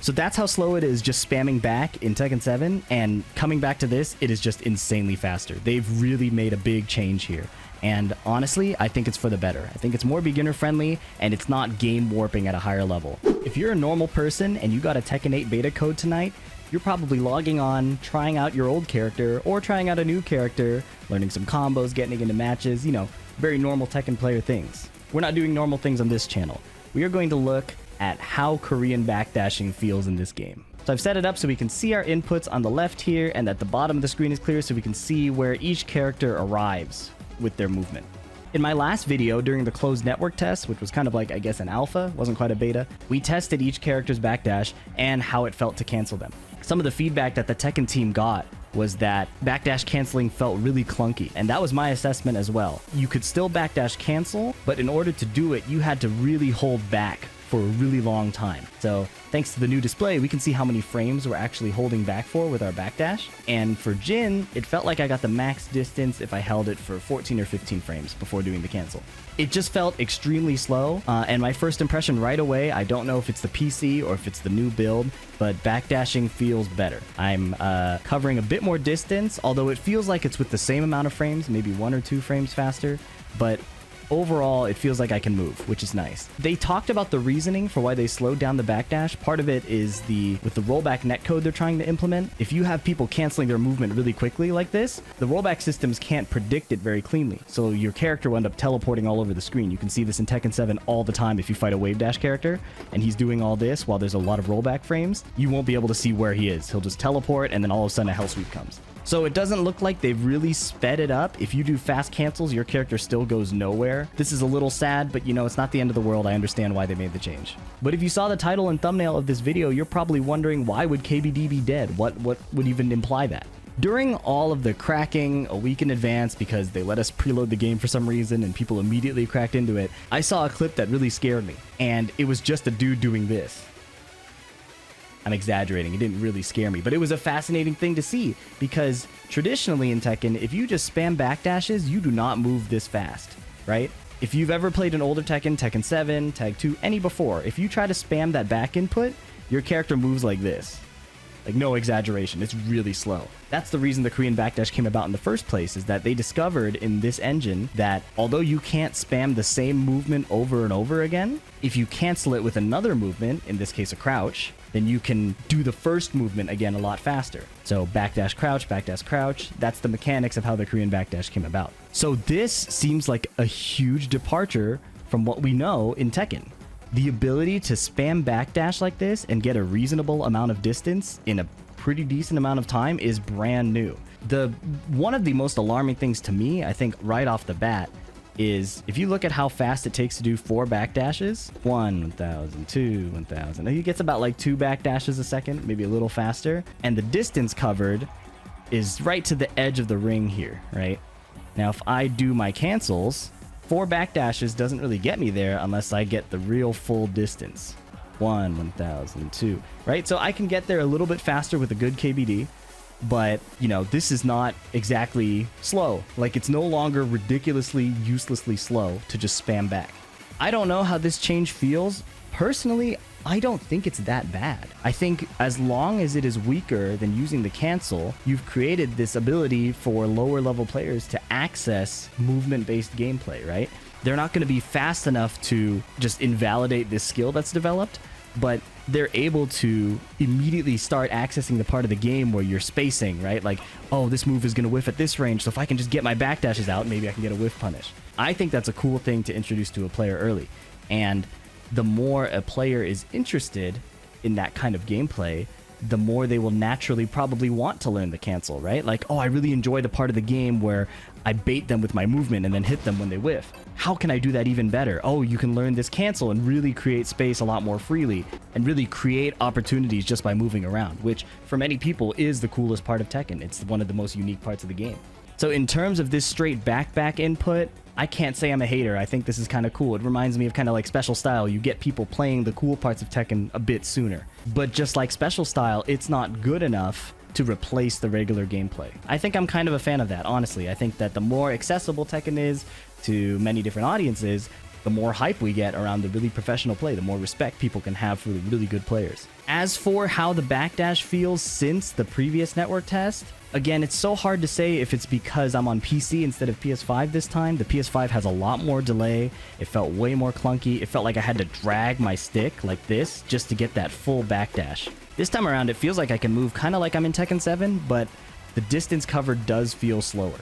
So that's how slow it is just spamming back in Tekken 7, and coming back to this, it is just insanely faster. They've really made a big change here. And honestly, I think it's for the better. I think it's more beginner friendly, and it's not game warping at a higher level. If you're a normal person and you got a Tekken 8 beta code tonight, you're probably logging on, trying out your old character, or trying out a new character, learning some combos, getting into matches, you know, very normal Tekken player things. We're not doing normal things on this channel. We are going to look at how Korean backdashing feels in this game. So I've set it up so we can see our inputs on the left here, and at the bottom of the screen is clear so we can see where each character arrives with their movement. In my last video during the closed network test, which was kind of like, I guess, an alpha, wasn't quite a beta, we tested each character's backdash and how it felt to cancel them. Some of the feedback that the Tekken team got was that backdash canceling felt really clunky, and that was my assessment as well. You could still backdash cancel, but in order to do it, you had to really hold back for a really long time. So thanks to the new display, we can see how many frames we're actually holding back for with our backdash. And for Jin, it felt like I got the max distance if I held it for 14 or 15 frames before doing the cancel. It just felt extremely slow, and my first impression right away, I don't know if it's the PC or if it's the new build, but backdashing feels better. I'm covering a bit more distance, although it feels like it's with the same amount of frames, maybe 1 or 2 frames faster, but overall, it feels like I can move, which is nice. They talked about the reasoning for why they slowed down the backdash. Part of it is with the rollback netcode they're trying to implement. If you have people canceling their movement really quickly like this, the rollback systems can't predict it very cleanly. So your character will end up teleporting all over the screen. You can see this in Tekken 7 all the time if you fight a wave dash character and he's doing all this while there's a lot of rollback frames. You won't be able to see where he is. He'll just teleport and then all of a sudden a hell sweep comes. So it doesn't look like they've really sped it up. If you do fast cancels, your character still goes nowhere. This is a little sad, but you know, it's not the end of the world. I understand why they made the change. But if you saw the title and thumbnail of this video, you're probably wondering, why would KBD be dead? What would even imply that? During all of the cracking a week in advance, because they let us preload the game for some reason and people immediately cracked into it, I saw a clip that really scared me. And it was just a dude doing this. I'm exaggerating, it didn't really scare me, but it was a fascinating thing to see, because traditionally in Tekken, if you just spam backdashes, you do not move this fast, right? If you've ever played an older Tekken, Tekken 7, Tag 2, any before, if you try to spam that back input, your character moves like this. Like, no exaggeration, it's really slow. That's the reason the Korean backdash came about in the first place, is that they discovered in this engine that although you can't spam the same movement over and over again, if you cancel it with another movement, in this case a crouch, then you can do the first movement again a lot faster. So backdash, crouch, that's the mechanics of how the Korean backdash came about. So this seems like a huge departure from what we know in Tekken. The ability to spam backdash like this and get a reasonable amount of distance in a pretty decent amount of time is brand new. One of the most alarming things to me, I think right off the bat, is if you look at how fast it takes to do 4 backdashes, 1,000, 2, 1,000, he gets about like 2 backdashes a second, maybe a little faster, and the distance covered is right to the edge of the ring here, right? Now, if I do my cancels, 4 backdashes doesn't really get me there unless I get the real full distance. 1, 1,000, 2, right? So I can get there a little bit faster with a good KBD, but, you know, this is not exactly slow. Like, it's no longer ridiculously, uselessly slow to just spam back. I don't know how this change feels. Personally, I don't think it's that bad. I think as long as it is weaker than using the cancel, you've created this ability for lower level players to access movement-based gameplay, right? They're not going to be fast enough to just invalidate this skill that's developed, but they're able to immediately start accessing the part of the game where you're spacing, right? Like, oh, this move is going to whiff at this range, so if I can just get my backdashes out, maybe I can get a whiff punish. I think that's a cool thing to introduce to a player early. And the more a player is interested in that kind of gameplay, the more they will naturally probably want to learn the cancel, right? Like, oh, I really enjoy the part of the game where I bait them with my movement and then hit them when they whiff. How can I do that even better? Oh, you can learn this cancel and really create space a lot more freely and really create opportunities just by moving around, which for many people is the coolest part of Tekken. It's one of the most unique parts of the game. So in terms of this straight back input, I can't say I'm a hater. I think this is kind of cool. It reminds me of kind of like Special Style. You get people playing the cool parts of Tekken a bit sooner. But just like Special Style, it's not good enough to replace the regular gameplay. I think I'm kind of a fan of that, honestly. I think that the more accessible Tekken is to many different audiences, the more hype we get around the really professional play, the more respect people can have for the really good players. As for how the backdash feels since the previous network test, again, it's so hard to say if it's because I'm on PC instead of PS5 this time. The PS5 has a lot more delay. It felt way more clunky. It felt like I had to drag my stick like this just to get that full backdash. This time around, it feels like I can move kind of like I'm in Tekken 7, but the distance covered does feel slower.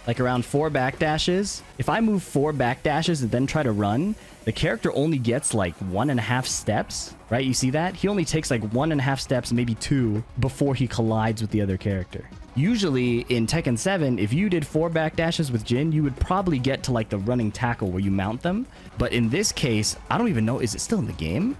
Like around 4 backdashes, if I move 4 backdashes and then try to run, the character only gets like 1.5 steps, right? You see that? He only takes like 1.5 steps, maybe 2, before he collides with the other character. Usually in Tekken 7, if you did 4 backdashes with Jin, you would probably get to like the running tackle where you mount them. But in this case, I don't even know, is it still in the game?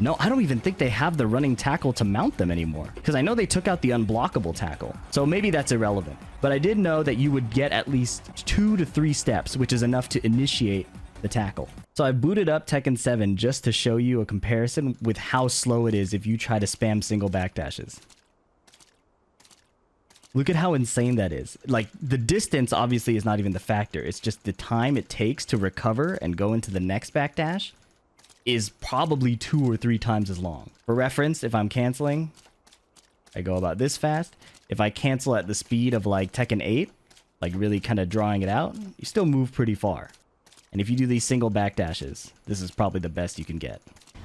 No, I don't even think they have the running tackle to mount them anymore, because I know they took out the unblockable tackle. So maybe that's irrelevant. But I did know that you would get at least 2 to 3 steps, which is enough to initiate the tackle. So I booted up Tekken 7 just to show you a comparison with how slow it is if you try to spam single backdashes. Look at how insane that is. Like, the distance obviously is not even the factor. It's just the time it takes to recover and go into the next backdash is probably 2 or 3 times as long. For reference, if I'm canceling, I go about this fast. If I cancel at the speed of like Tekken 8, like really kind of drawing it out, you still move pretty far. And if you do these single backdashes, this is probably the best you can get.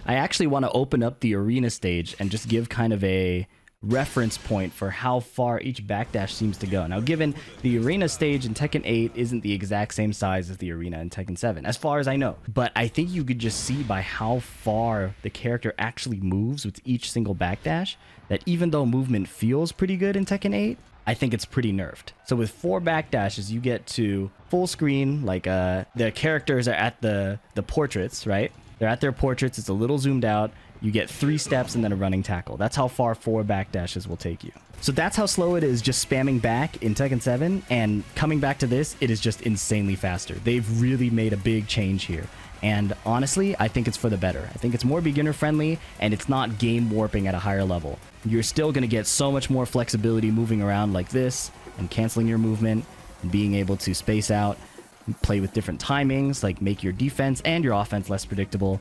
I actually want to open up the arena stage and just give kind of a reference point for how far each backdash seems to go. Now, given the arena stage in Tekken 8 isn't the exact same size as the arena in Tekken 7, as far as I know, but I think you could just see by how far the character actually moves with each single backdash that even though movement feels pretty good in Tekken 8, I think it's pretty nerfed. So with 4 backdashes, you get to full screen, like the characters are at the portraits, right? They're at their portraits, it's a little zoomed out. You get 3 steps and then a running tackle. That's how far 4 backdashes will take you. So that's how slow it is just spamming back in Tekken 7, and coming back to this, it is just insanely faster. They've really made a big change here. And honestly, I think it's for the better. I think it's more beginner friendly, and it's not game warping at a higher level. You're still going to get so much more flexibility moving around like this, and canceling your movement, and being able to space out, play with different timings, like make your defense and your offense less predictable.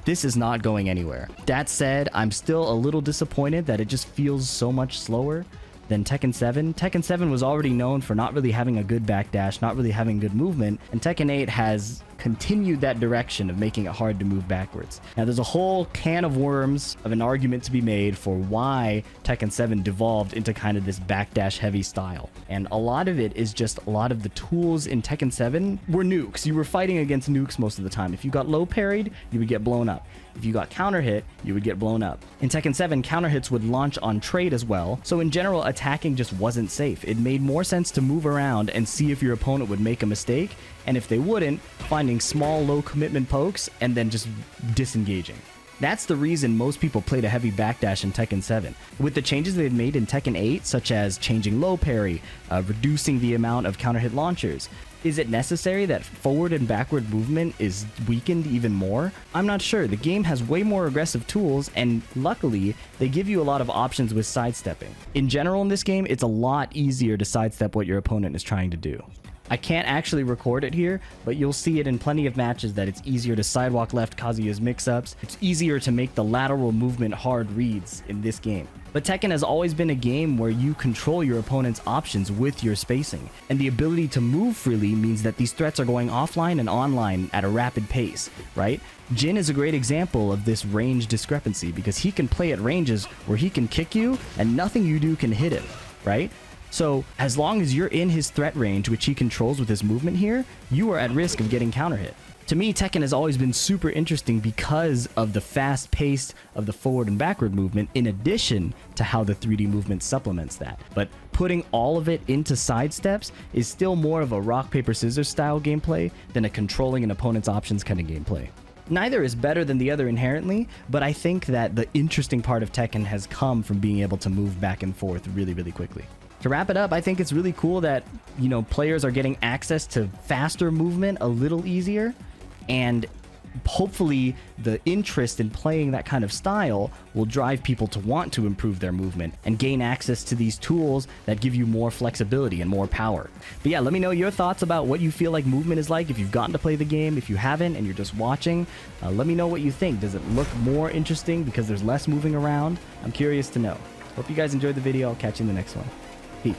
This is not going anywhere. That said, I'm still a little disappointed that it just feels so much slower than Tekken 7. Tekken 7 was already known for not really having a good backdash, not really having good movement, and Tekken 8 has continued that direction of making it hard to move backwards. Now, there's a whole can of worms of an argument to be made for why Tekken 7 devolved into kind of this backdash heavy style. And a lot of it is just a lot of the tools in Tekken 7 were nukes. You were fighting against nukes most of the time. If you got low parried, you would get blown up. If you got counter hit, you would get blown up. In Tekken 7, counter hits would launch on trade as well, so in general, attacking just wasn't safe. It made more sense to move around and see if your opponent would make a mistake, and if they wouldn't, finding small, low commitment pokes and then just disengaging. That's the reason most people played a heavy backdash in Tekken 7. With the changes they've made in Tekken 8, such as changing low parry, reducing the amount of counter hit launchers, is it necessary that forward and backward movement is weakened even more? I'm not sure. The game has way more aggressive tools, and luckily, they give you a lot of options with sidestepping. In general in this game, it's a lot easier to sidestep what your opponent is trying to do. I can't actually record it here, but you'll see it in plenty of matches that it's easier to sidewalk left Kazuya's mix-ups. It's easier to make the lateral movement hard reads in this game. But Tekken has always been a game where you control your opponent's options with your spacing, and the ability to move freely means that these threats are going offline and online at a rapid pace, right? Jin is a great example of this range discrepancy because he can play at ranges where he can kick you and nothing you do can hit him, right? So as long as you're in his threat range, which he controls with his movement here, you are at risk of getting counter hit. To me, Tekken has always been super interesting because of the fast pace of the forward and backward movement, in addition to how the 3D movement supplements that. But putting all of it into sidesteps is still more of a rock, paper, scissors style gameplay than a controlling an opponent's options kind of gameplay. Neither is better than the other inherently, but I think that the interesting part of Tekken has come from being able to move back and forth really, really quickly. To wrap it up, I think it's really cool that, players are getting access to faster movement a little easier, and hopefully the interest in playing that kind of style will drive people to want to improve their movement and gain access to these tools that give you more flexibility and more power. But yeah, let me know your thoughts about what you feel like movement is like if you've gotten to play the game. If you haven't and you're just watching, let me know what you think. Does it look more interesting because there's less moving around? I'm curious to know. Hope you guys enjoyed the video. I'll catch you in the next one. Peace.